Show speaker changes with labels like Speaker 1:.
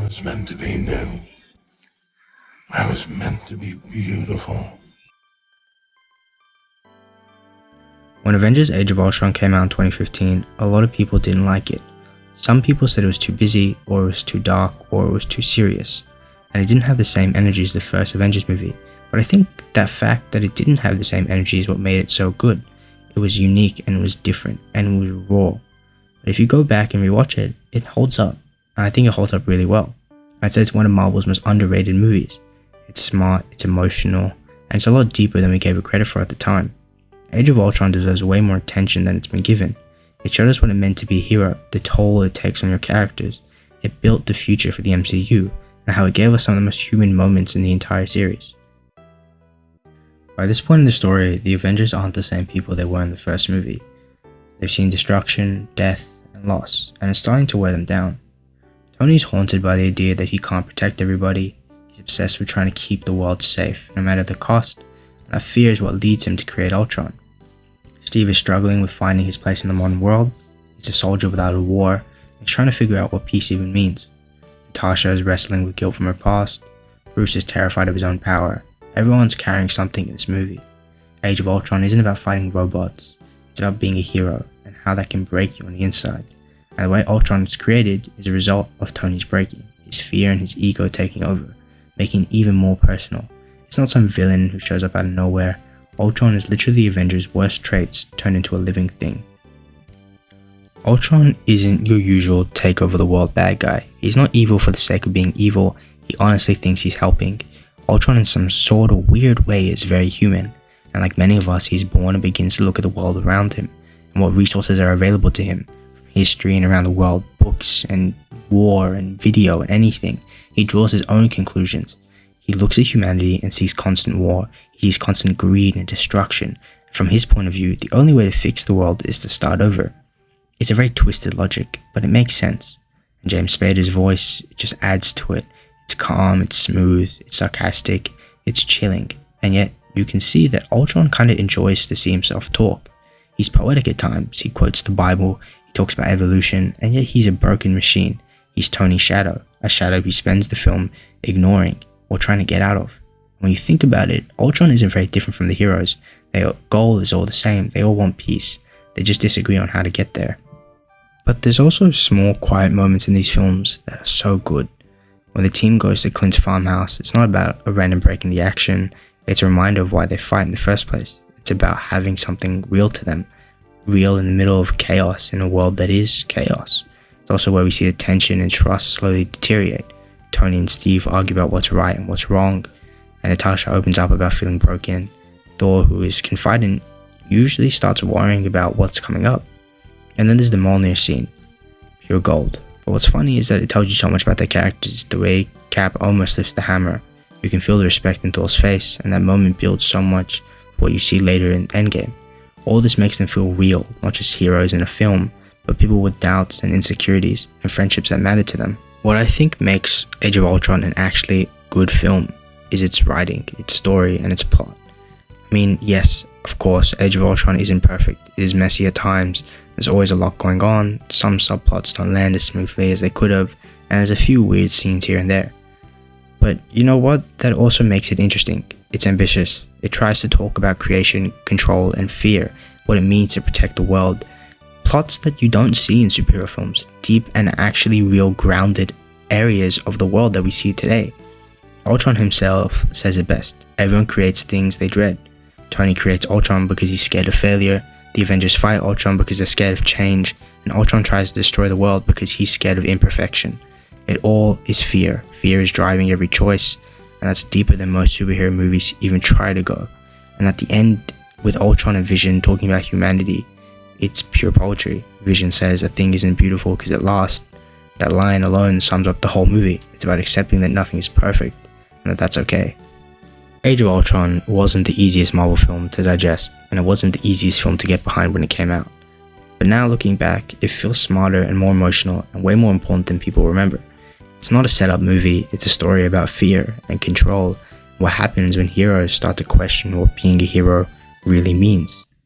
Speaker 1: was meant to be new. I was meant to be beautiful.
Speaker 2: When Avengers Age of Ultron came out in 2015, a lot of people didn't like it. Some people said it was too busy, or it was too dark, or it was too serious, and it didn't have the same energy as the first Avengers movie. But I think that fact that it didn't have the same energy is what made it so good. It was unique and it was different and it was raw. But if you go back and rewatch it, it holds up, and I think it holds up really well. I'd say it's one of Marvel's most underrated movies. It's smart, it's emotional, and it's a lot deeper than we gave it credit for at the time. Age of Ultron deserves way more attention than it's been given. It showed us what it meant to be a hero, the toll it takes on your characters. It built the future for the MCU, and how it gave us some of the most human moments in the entire series. By this point in the story, the Avengers aren't the same people they were in the first movie. They've seen destruction, death, and loss, and it's starting to wear them down. Tony's haunted by the idea that he can't protect everybody. He's obsessed with trying to keep the world safe, no matter the cost, and that fear is what leads him to create Ultron. Steve is struggling with finding his place in the modern world. He's a soldier without a war, and he's trying to figure out what peace even means. Natasha is wrestling with guilt from her past. Bruce is terrified of his own power. Everyone's carrying something in this movie. Age of Ultron isn't about fighting robots. It's about being a hero, and how that can break you on the inside. And the way Ultron is created is a result of Tony's breaking, his fear and his ego taking over, making it even more personal. It's not some villain who shows up out of nowhere. Ultron is literally the Avengers' worst traits turned into a living thing. Ultron isn't your usual take over the world bad guy. He's not evil for the sake of being evil. He honestly thinks he's helping. Ultron in some sort of weird way is very human, and like many of us, he's born and begins to look at the world around him and what resources are available to him, from history and around the world, books and war and video and anything. He draws his own conclusions. He looks at humanity and sees constant war. He sees constant greed and destruction. From his point of view, the only way to fix the world is to start over. It's a very twisted logic, but it makes sense. And James Spader's voice just adds to it. It's calm, it's smooth, it's sarcastic, it's chilling, and yet you can see that Ultron kind of enjoys to see himself talk. He's poetic at times, he quotes the Bible, he talks about evolution, and yet he's a broken machine. He's Tony's shadow, a shadow he spends the film ignoring or trying to get out of. When you think about it, Ultron isn't very different from the heroes. Their goal is all the same, they all want peace, they just disagree on how to get there. But there's also small, quiet moments in these films that are so good. When the team goes to Clint's farmhouse, it's not about a random break in the action, it's a reminder of why they fight in the first place. It's about having something real to them, real in the middle of chaos in a world that is chaos. It's also where we see the tension and trust slowly deteriorate. Tony and Steve argue about what's right and what's wrong, and Natasha opens up about feeling broken. Thor, who is confident, usually starts worrying about what's coming up. And then there's the Mjolnir scene, pure gold. But what's funny is that it tells you so much about their characters. The way Cap almost lifts the hammer, you can feel the respect in Thor's face, and that moment builds so much for what you see later in Endgame. All this makes them feel real, not just heroes in a film, but people with doubts and insecurities and friendships that matter to them. What I think makes Age of Ultron an actually good film is its writing, its story, and its plot. I mean, yes, of course, Age of Ultron isn't perfect. It is messy at times. There's always a lot going on. Some subplots don't land as smoothly as they could have, and there's a few weird scenes here and there. But you know what? That also makes it interesting. It's ambitious. It tries to talk about creation, control, and fear, what it means to protect the world. Plots that you don't see in superhero films, deep and actually real grounded areas of the world that we see today. Ultron himself says it best. Everyone creates things they dread. Tony creates Ultron because he's scared of failure. The Avengers fight Ultron because they're scared of change. And Ultron tries to destroy the world because he's scared of imperfection. It all is fear. Fear is driving every choice. And that's deeper than most superhero movies even try to go. And at the end, with Ultron and Vision talking about humanity, it's pure poetry. Vision says a thing isn't beautiful because it lasts. That line alone sums up the whole movie. It's about accepting that nothing is perfect and that that's okay. Age of Ultron wasn't the easiest Marvel film to digest, and it wasn't the easiest film to get behind when it came out. But now looking back, it feels smarter and more emotional and way more important than people remember. It's not a setup movie, it's a story about fear and control, what happens when heroes start to question what being a hero really means.